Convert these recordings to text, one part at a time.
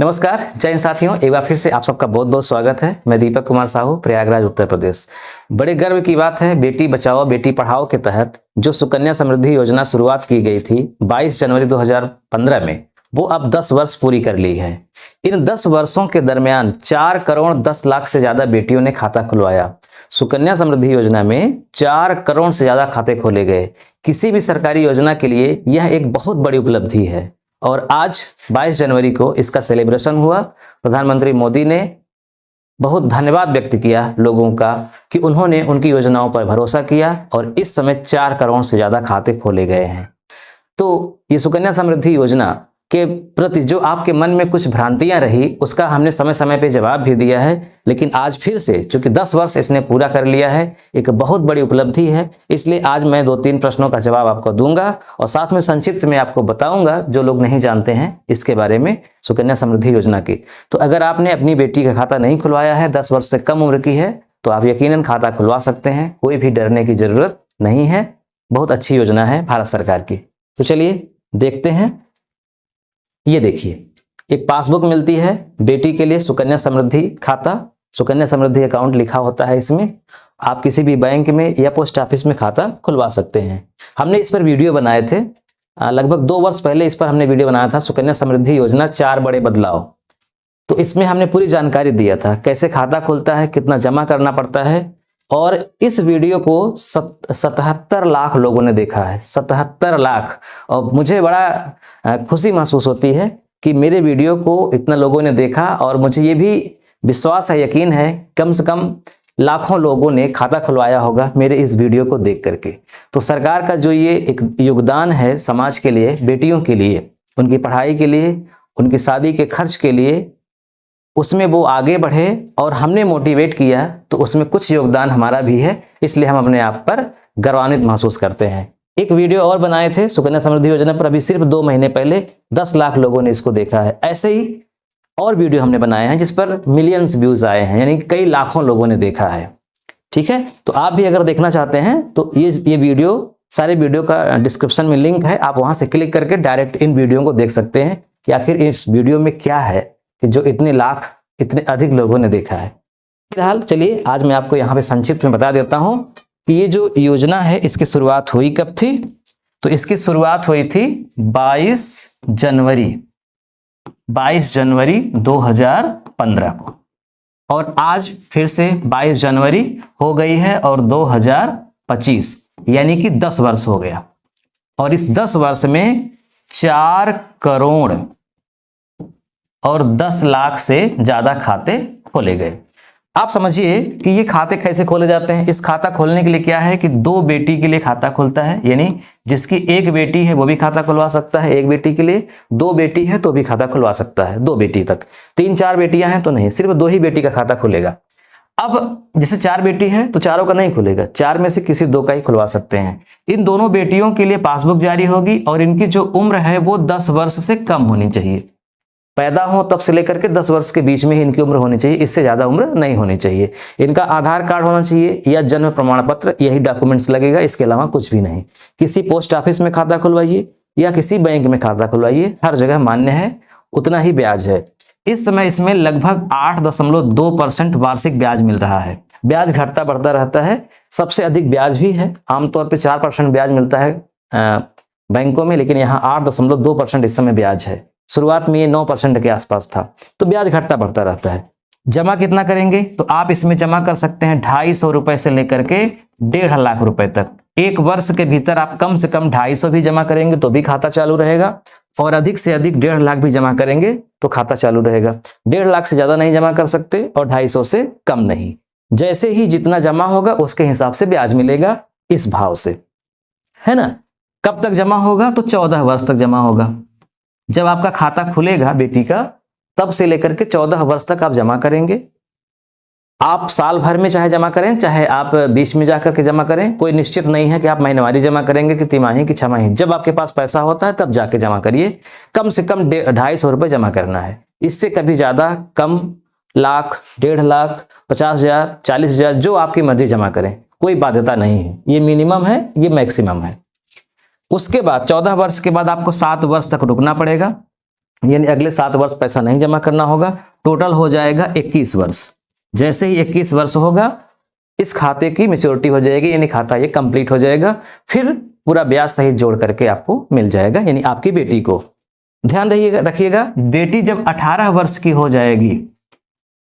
नमस्कार, जय हिंद साथियों। एक बार फिर से आप सबका बहुत बहुत स्वागत है। मैं दीपक कुमार साहू, प्रयागराज, उत्तर प्रदेश। बड़े गर्व की बात है, बेटी बचाओ बेटी पढ़ाओ के तहत जो सुकन्या समृद्धि योजना शुरुआत की गई थी 22 जनवरी 2015 में, वो अब 10 वर्ष पूरी कर ली है। इन 10 वर्षों के दरमियान 4 करोड़ 10 लाख से ज्यादा बेटियों ने खाता खुलवाया। सुकन्या समृद्धि योजना में 4 करोड़ से ज्यादा खाते खोले गए। किसी भी सरकारी योजना के लिए यह एक बहुत बड़ी उपलब्धि है और आज 22 जनवरी को इसका सेलिब्रेशन हुआ। प्रधानमंत्री मोदी ने बहुत धन्यवाद व्यक्त किया लोगों का कि उन्होंने उनकी योजनाओं पर भरोसा किया और इस समय 4 करोड़ से ज्यादा खाते खोले गए हैं। तो ये सुकन्या समृद्धि योजना के प्रति जो आपके मन में कुछ भ्रांतियां रही, उसका हमने समय समय पे जवाब भी दिया है। लेकिन आज फिर से, चूंकि 10 वर्ष इसने पूरा कर लिया है, एक बहुत बड़ी उपलब्धि है, इसलिए आज मैं 2-3 प्रश्नों का जवाब आपको दूंगा और साथ में संक्षिप्त में आपको बताऊंगा जो लोग नहीं जानते हैं इसके बारे में, सुकन्या समृद्धि योजना की। तो अगर आपने अपनी बेटी का खाता नहीं खुलवाया है, 10 वर्ष से कम उम्र की है, तो आप यकीनन खाता खुलवा सकते हैं। कोई भी डरने की जरूरत नहीं है। बहुत अच्छी योजना है भारत सरकार की। तो चलिए देखते हैं। ये देखिए, एक पासबुक मिलती है बेटी के लिए, सुकन्या समृद्धि खाता, सुकन्या समृद्धि अकाउंट लिखा होता है इसमें। आप किसी भी बैंक में या पोस्ट ऑफिस में खाता खुलवा सकते हैं। हमने इस पर वीडियो बनाए थे, लगभग 2 वर्ष पहले इस पर हमने वीडियो बनाया था, सुकन्या समृद्धि योजना 4 बड़े बदलाव। तो इसमें हमने पूरी जानकारी दिया था, कैसे खाता खुलता है, कितना जमा करना पड़ता है। और इस वीडियो को 77 लाख लोगों ने देखा है, 77 लाख। और मुझे बड़ा खुशी महसूस होती है कि मेरे वीडियो को इतना लोगों ने देखा और मुझे ये भी विश्वास है, यकीन है, कम से कम लाखों लोगों ने खाता खुलवाया होगा मेरे इस वीडियो को देख करके। तो सरकार का जो ये एक योगदान है समाज के लिए, बेटियों के लिए, उनकी पढ़ाई के लिए, उनकी शादी के खर्च के लिए, उसमें वो आगे बढ़े और हमने मोटिवेट किया, तो उसमें कुछ योगदान हमारा भी है। इसलिए हम अपने आप पर गर्वान्वित महसूस करते हैं। एक वीडियो और बनाए थे सुकन्या समृद्धि योजना पर, अभी सिर्फ 2 महीने पहले 10 लाख लोगों ने इसको देखा है। ऐसे ही और वीडियो हमने बनाए हैं जिस पर मिलियंस व्यूज आए हैं, यानी कई लाखों लोगों ने देखा है। ठीक है, तो आप भी अगर देखना चाहते हैं तो ये वीडियो, सारे वीडियो का डिस्क्रिप्शन में लिंक है, आप वहां से क्लिक करके डायरेक्ट इन वीडियो को देख सकते हैं कि आखिर इस वीडियो में क्या है कि जो इतने अधिक लोगों ने देखा है। फिलहाल चलिए आज मैं आपको यहाँ पे संक्षिप्त में बता देता हूँ कि ये जो योजना है इसकी शुरुआत हुई कब थी। तो इसकी शुरुआत हुई थी 22 जनवरी 2015 को, और आज फिर से 22 जनवरी हो गई है और 2025 यानी कि 10 वर्ष हो गया। और इस 10 वर्ष में 4 करोड़ और 10 लाख से ज्यादा खाते खोले गए। आप समझिए कि ये खाते कैसे खोले जाते हैं। इस खाता खोलने के लिए क्या है कि 2 बेटी के लिए खाता खुलता है, यानी जिसकी 1 बेटी है वो भी खाता खुलवा सकता है। 1 बेटी के लिए, 2 बेटी है तो भी खाता खुलवा सकता है, 2 बेटी तक। 3-4 बेटियां हैं तो नहीं, सिर्फ 2 ही बेटी का खाता खुलेगा। अब जैसे 4 बेटी है तो चारों का नहीं खुलेगा, 4 में से किसी 2 का ही खुलवा सकते हैं। इन दोनों बेटियों के लिए पासबुक जारी होगी और इनकी जो उम्र है वो 10 वर्ष से कम होनी चाहिए। पैदा हो तब से लेकर के 10 वर्ष के बीच में ही इनकी उम्र होनी चाहिए, इससे ज्यादा उम्र नहीं होनी चाहिए। इनका आधार कार्ड होना चाहिए या जन्म प्रमाण पत्र, यही डॉक्यूमेंट्स लगेगा, इसके अलावा कुछ भी नहीं। किसी पोस्ट ऑफिस में खाता खुलवाइए या किसी बैंक में खाता खुलवाइए, हर जगह मान्य है, उतना ही ब्याज है। इस समय इसमें लगभग 8.2% वार्षिक ब्याज मिल रहा है। ब्याज घटता बढ़ता रहता है, सबसे अधिक ब्याज भी है, आमतौर पर 4% ब्याज मिलता है बैंकों में, लेकिन यहाँ 8.2% इस समय ब्याज है। शुरुआत में ये 9% के आसपास था, तो ब्याज घटता बढ़ता रहता है। जमा कितना करेंगे तो आप इसमें जमा कर सकते हैं 250 रुपए से लेकर के 1.5 लाख रुपए तक। 1 वर्ष के भीतर आप कम से कम 250 भी जमा करेंगे तो भी खाता चालू रहेगा, और अधिक से अधिक 1.5 लाख भी जमा करेंगे तो खाता चालू रहेगा। 1.5 लाख से ज्यादा नहीं जमा कर सकते और 250 से कम नहीं। जैसे ही जितना जमा होगा उसके हिसाब से ब्याज मिलेगा, इस भाव से, है ना। कब तक जमा होगा तो 14 वर्ष तक जमा होगा। जब आपका खाता खुलेगा बेटी का, तब से लेकर के 14 वर्ष तक आप जमा करेंगे। आप साल भर में चाहे जमा करें, चाहे आप बीच में जाकर के जमा करें, कोई निश्चित नहीं है कि आप महीनेवारी जमा करेंगे कि तिमाही की 6 माही। जब आपके पास पैसा होता है तब जाके जमा करिए। कम से कम 250 रुपए जमा करना है, इससे कभी ज्यादा कम, लाख, 1.5 लाख, 50,000, 40,000, जो आपकी मर्जी जमा करें, कोई बाध्यता नहीं है। ये मिनिमम है, ये मैक्सिमम है। उसके बाद 14 वर्ष के बाद आपको 7 वर्ष तक रुकना पड़ेगा। यानी अगले 7 वर्ष पैसा नहीं जमा करना होगा। टोटल हो जाएगा 21 वर्ष। जैसे ही 21 वर्ष होगा इस खाते की मैच्योरिटी हो जाएगी, यानी खाता ये कंप्लीट हो जाएगा। फिर पूरा ब्याज सहित जोड़ करके आपको मिल जाएगा, यानी आपकी बेटी को। ध्यान रखिएगा, बेटी जब 18 वर्ष की हो जाएगी,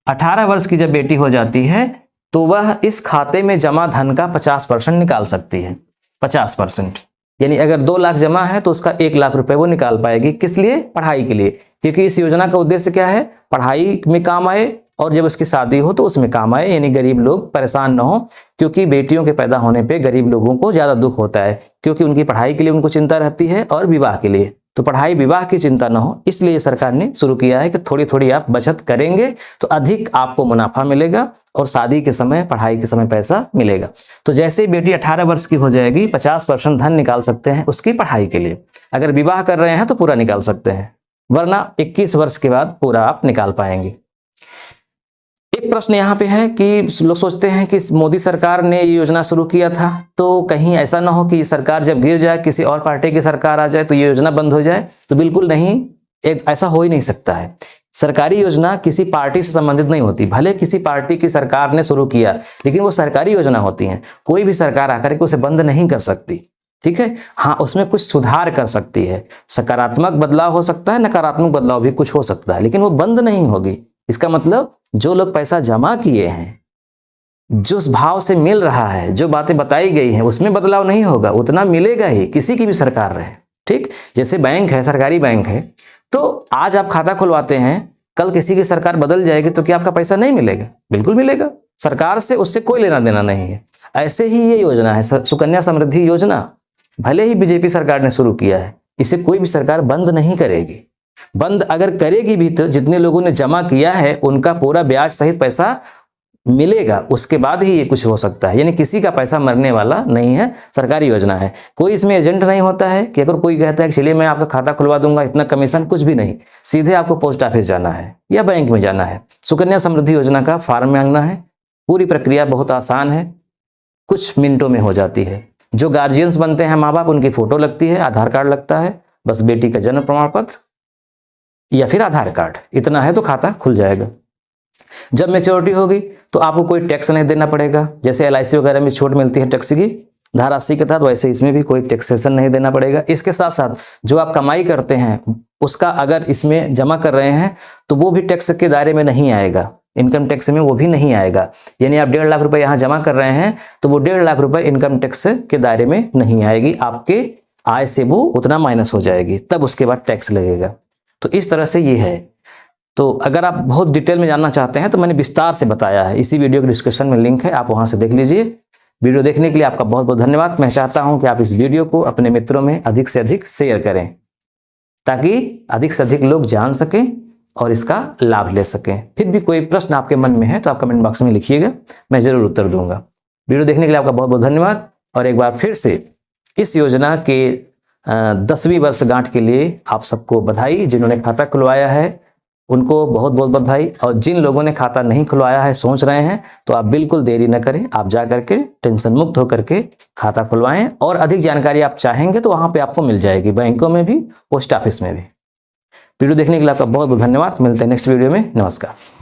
18 वर्ष की जब बेटी हो जाती है तो वह इस खाते में जमा धन का 50% निकाल सकती है। 50%, यानी अगर 2 लाख जमा है तो उसका 1 लाख रुपए वो निकाल पाएगी। किस लिए? पढ़ाई के लिए, क्योंकि इस योजना का उद्देश्य क्या है? पढ़ाई में काम आए और जब उसकी शादी हो तो उसमें काम आए, यानी गरीब लोग परेशान न हो। क्योंकि बेटियों के पैदा होने पे गरीब लोगों को ज्यादा दुख होता है, क्योंकि उनकी पढ़ाई के लिए उनको चिंता रहती है और विवाह के लिए। तो पढ़ाई विवाह की चिंता न हो, इसलिए सरकार ने शुरू किया है कि थोड़ी थोड़ी आप बचत करेंगे तो अधिक आपको मुनाफा मिलेगा और शादी के समय, पढ़ाई के समय पैसा मिलेगा। तो जैसे ही बेटी 18 वर्ष की हो जाएगी 50% धन निकाल सकते हैं उसकी पढ़ाई के लिए। अगर विवाह कर रहे हैं तो पूरा निकाल सकते हैं, वरना 21 वर्ष के बाद पूरा आप निकाल पाएंगे। एक प्रश्न यहाँ पे है कि लोग सोचते हैं कि मोदी सरकार ने ये योजना शुरू किया था, तो कहीं ऐसा ना हो कि सरकार जब गिर जाए, किसी और पार्टी की सरकार आ जाए तो ये योजना बंद हो जाए। तो बिल्कुल नहीं, ऐसा हो ही नहीं सकता है। सरकारी योजना किसी पार्टी से संबंधित नहीं होती। भले किसी पार्टी की सरकार ने शुरू किया, लेकिन वो सरकारी योजना होती है। कोई भी सरकार आकर के उसे बंद नहीं कर सकती, ठीक है। हाँ, उसमें कुछ सुधार कर सकती है, सकारात्मक बदलाव हो सकता है, नकारात्मक बदलाव भी कुछ हो सकता है, लेकिन वो बंद नहीं होगी। इसका मतलब जो लोग पैसा जमा किए हैं, जो भाव से मिल रहा है, जो बातें बताई गई हैं, उसमें बदलाव नहीं होगा, उतना मिलेगा ही, किसी की भी सरकार रहे, ठीक। जैसे बैंक है, सरकारी बैंक है, तो आज आप खाता खुलवाते हैं, कल किसी की सरकार बदल जाएगी तो क्या आपका पैसा नहीं मिलेगा? बिल्कुल मिलेगा। सरकार से उससे कोई लेना देना नहीं है। ऐसे ही ये योजना है सुकन्या समृद्धि योजना, भले ही बीजेपी सरकार ने शुरू किया है, इसे कोई भी सरकार बंद नहीं करेगी। बंद अगर करेगी भी तो जितने लोगों ने जमा किया है उनका पूरा ब्याज सहित पैसा मिलेगा, उसके बाद ही ये कुछ हो सकता है। यानी किसी का पैसा मरने वाला नहीं है, सरकारी योजना है। कोई इसमें एजेंट नहीं होता है कि अगर कोई कहता है कि चलिए मैं आपका खाता खुलवा दूंगा, इतना कमीशन, कुछ भी नहीं। सीधे आपको पोस्ट ऑफिस जाना है या बैंक में जाना है, सुकन्या समृद्धि योजना का फॉर्म मांगना है। पूरी प्रक्रिया बहुत आसान है, कुछ मिनटों में हो जाती है। जो गार्जियंस बनते हैं माँ बाप, उनकी फोटो लगती है, आधार कार्ड लगता है, बस बेटी का जन्म प्रमाण पत्र या फिर आधार कार्ड, इतना है तो खाता खुल जाएगा। जब मैच्योरिटी होगी तो आपको कोई टैक्स नहीं देना पड़ेगा। जैसे LIC वगैरह में छूट मिलती है टैक्स की धारा 80 के तहत, वैसे इसमें भी कोई टैक्सेशन नहीं देना पड़ेगा। इसके साथ साथ जो आप कमाई करते हैं उसका अगर इसमें जमा कर रहे हैं तो वो भी टैक्स के दायरे में नहीं आएगा, इनकम टैक्स में वो भी नहीं आएगा। यानी आप 1.5 लाख रुपए यहाँ जमा कर रहे हैं तो वो 1.5 लाख रुपए इनकम टैक्स के दायरे में नहीं आएगी, आपके आय से वो उतना माइनस हो जाएगी, तब उसके बाद टैक्स लगेगा। तो इस तरह से ये है। तो अगर आप बहुत डिटेल में जानना चाहते हैं तो मैंने विस्तार से बताया है, इसी वीडियो के डिस्क्रिप्शन में लिंक है, आप वहां से देख लीजिए। वीडियो देखने के लिए आपका बहुत बहुत धन्यवाद। मैं चाहता हूं कि आप इस वीडियो को अपने मित्रों में अधिक से अधिक शेयर करें, ताकि अधिक से अधिक लोग जान सकें और इसका लाभ ले सकें। फिर भी कोई प्रश्न आपके मन में है तो आप कमेंट बॉक्स में लिखिएगा, मैं जरूर उत्तर दूंगा। वीडियो देखने के लिए आपका बहुत बहुत धन्यवाद। और एक बार फिर से इस योजना के 10वीं वर्षगांठ के लिए आप सबको बधाई। जिन्होंने खाता खुलवाया है उनको बहुत बहुत बधाई, और जिन लोगों ने खाता नहीं खुलवाया है, सोच रहे हैं, तो आप बिल्कुल देरी न करें, आप जा करके टेंशन मुक्त होकर के खाता खुलवाएं। और अधिक जानकारी आप चाहेंगे तो वहां पे आपको मिल जाएगी, बैंकों में भी, पोस्ट ऑफिस में भी। वीडियो देखने के लिए आपका बहुत बहुत धन्यवाद। मिलते हैं नेक्स्ट वीडियो में। नमस्कार।